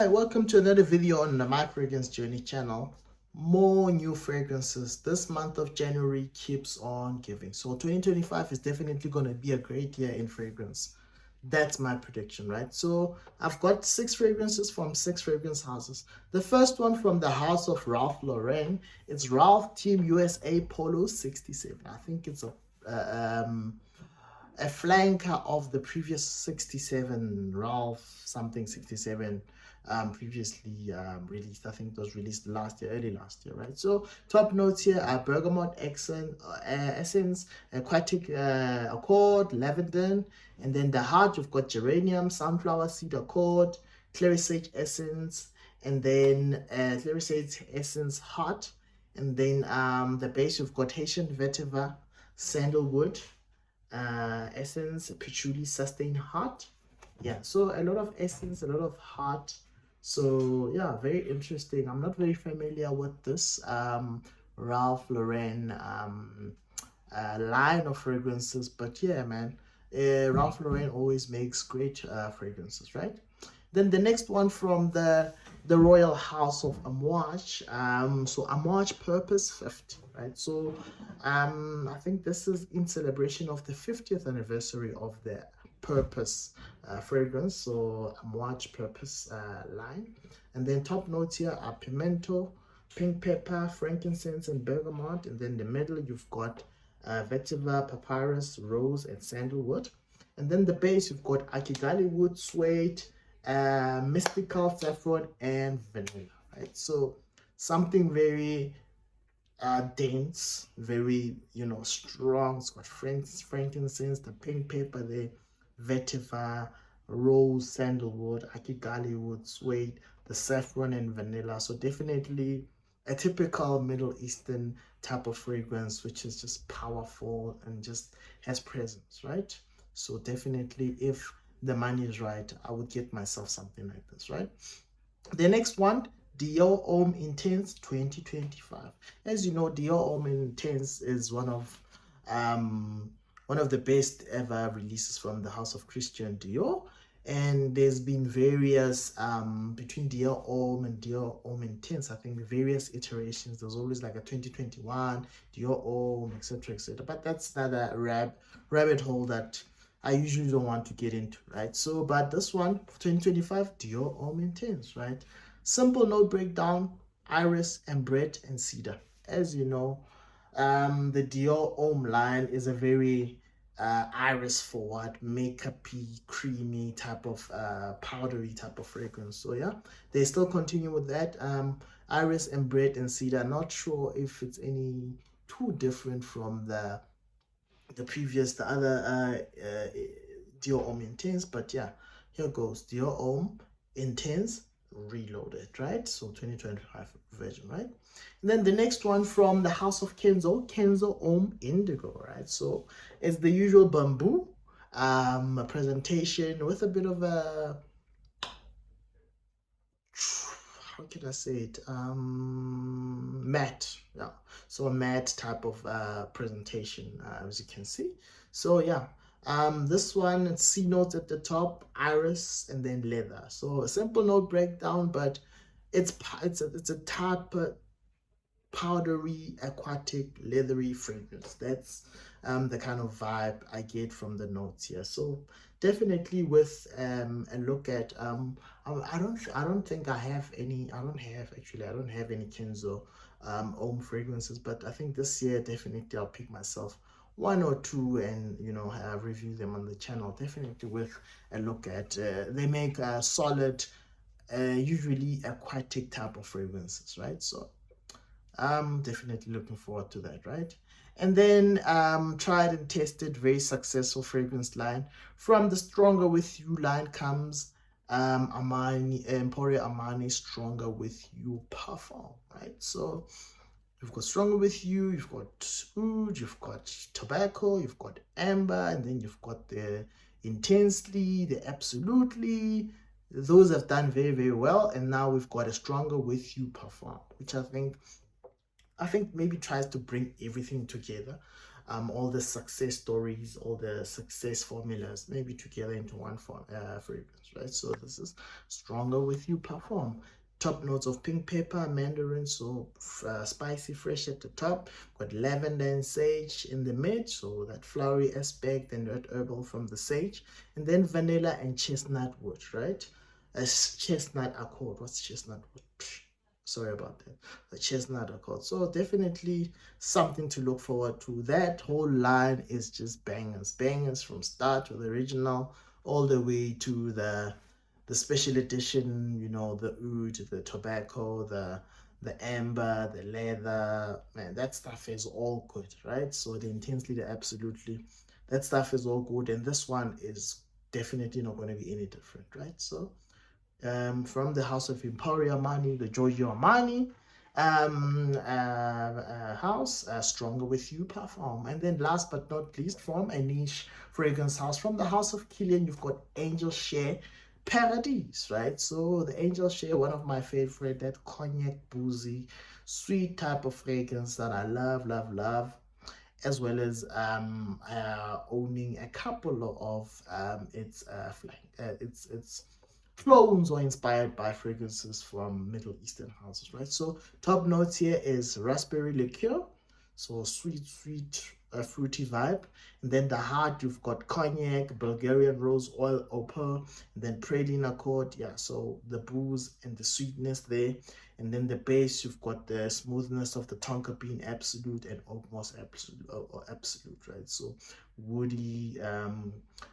Hi, welcome to another video on the My Fragrance Journey channel. More new fragrances. This month of January keeps on giving. So 2025 is definitely going to be a great year in fragrance. That's my prediction, right? So I've got 6 fragrances from 6 fragrance houses. The first one from the house of Ralph Lauren. It's Ralph Team USA Polo 67. I think it's a flanker of the previous 67 Ralph something 67 previously released. I think it was released last year, early last year, right? So top notes here are bergamot essence, aquatic accord, lavender, and then the heart you've got geranium, sunflower seed accord, clary sage essence, and then clary sage essence heart, and then the base you've got Haitian vetiver, sandalwood, essence, patchouli, sustain, heart. Yeah, so a lot of essence, a lot of heart. So yeah, very interesting. I'm not very familiar with this Ralph Lauren line of fragrances, but yeah, man, Ralph Lauren always makes great fragrances, right? Then the next one from the royal house of Amouge. So Amouge Purpose 50, right? So I think this is in celebration of the 50th anniversary of the Purpose fragrance. So Amouge Purpose line. And then top notes here are pimento, pink pepper, frankincense, and bergamot. And then the middle you've got vetiver, papyrus, rose, and sandalwood. And then the base you've got akigali wood, suede, mystical saffron, and vanilla, right? So something very dense, very strong. It's got frankincense, the pink pepper, the vetiver, rose, sandalwood, akigali wood, suede, the saffron, and vanilla. So definitely a typical Middle Eastern type of fragrance, which is just powerful and just has presence, right? So definitely, if the money is right, I would get myself something like this, right? The next one, Dior Homme Intense 2025. As you know, Dior Homme Intense is one of the best ever releases from the house of Christian Dior. And there's been various between Dior Homme and Dior Homme Intense, I think various iterations. There's always like a 2021 Dior Homme, etc., etc. But that's not a rabbit hole that I usually don't want to get into, right? So, but this one, 2025, Dior Homme Intense, right? Simple note breakdown, iris, ambrette, and cedar. As you know, the Dior Homme line is a very iris forward, makeupy, creamy type of powdery type of fragrance. So yeah, they still continue with that. Iris, ambrette, and cedar. Not sure if it's any too different from the other Dior Homme Intense, but yeah, here goes Dior Homme Intense Reloaded, right? So 2025 version, right? And then the next one from the house of Kenzo Homme Indigo, right? So it's the usual bamboo presentation with a bit of a, how can I say it, matte, yeah, so a matte type of presentation, as you can see. So yeah, this one, it's C notes at the top, iris, and then leather. So a simple note breakdown, but it's a type powdery, aquatic, leathery fragrance. That's the kind of vibe I get from the notes here. So definitely with a look at I don't think I have any. I don't have any Kenzo home fragrances, but I think this year definitely I'll pick myself one or two and review them on the channel. Definitely with a look at they make a solid usually aquatic type of fragrances, right? So I'm definitely looking forward to that, right? And then tried and tested, very successful fragrance line. From the Stronger With You line comes Armani, Emporio Armani Stronger With You Parfum, right? So you've got Stronger With You, you've got Oud, you've got Tobacco, you've got Amber, and then you've got the Intensely, the Absolutely. Those have done very, very well. And now we've got a Stronger With You Parfum, which I think maybe tries to bring everything together, all the success stories, all the success formulas, maybe together into one form, fragrance, right? So this is Stronger With You Parfum. Top notes of pink pepper, mandarin, so spicy, fresh at the top. Got lavender and sage in the mid, so that flowery aspect, and red herbal from the sage. And then vanilla and chestnut wood, right? As chestnut accord. What's chestnut wood? Sorry about that. The chestnut accord. So definitely something to look forward to. That whole line is just bangers, bangers from start to the original, all the way to the special edition. You know, the oud, the tobacco, the amber, the leather. Man, that stuff is all good, right? So the intensely, the absolutely, that stuff is all good, and this one is definitely not going to be any different, right? So from the house of Emporio Armani, the Giorgio Armani house, Stronger With You Parfum. And then last but not least, from a niche fragrance house, from the house of Killian, you've got Angel Share Paradis, right? So the Angel Share, one of my favorite, that cognac, boozy, sweet type of fragrance that I love, love, love, as well as owning a couple of its clones or inspired by fragrances from Middle Eastern houses, right? So top notes here is raspberry liqueur, so sweet, sweet, fruity vibe. And then the heart, you've got cognac, Bulgarian rose oil, opal, and then praline accord. Yeah, so the booze and the sweetness there. And then the base, you've got the smoothness of the tonka bean absolute and oak moss absolute, or absolute, right? So woody,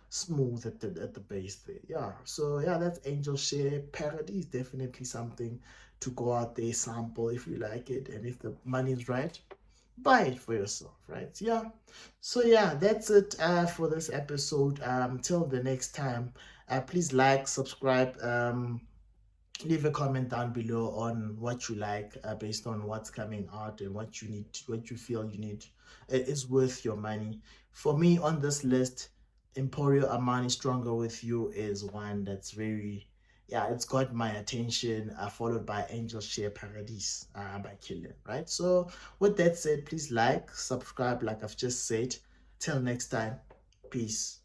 smooth at the base there. Yeah, so yeah, that's Angel Share Paradis. Definitely something to go out there, sample if you like it, and if the money's right, buy it for yourself, right? Yeah, so yeah, that's it for this episode. Till the next time, please like, subscribe, leave a comment down below on what you like, based on what's coming out and what you need, what you feel you need, it is worth your money. For me on this list, Emporio Armani Stronger With You is one that's very, yeah, it's got my attention, followed by Angel Share Paradis, by Killian, right? So with that said, please like, subscribe, like I've just said. Till next time, peace.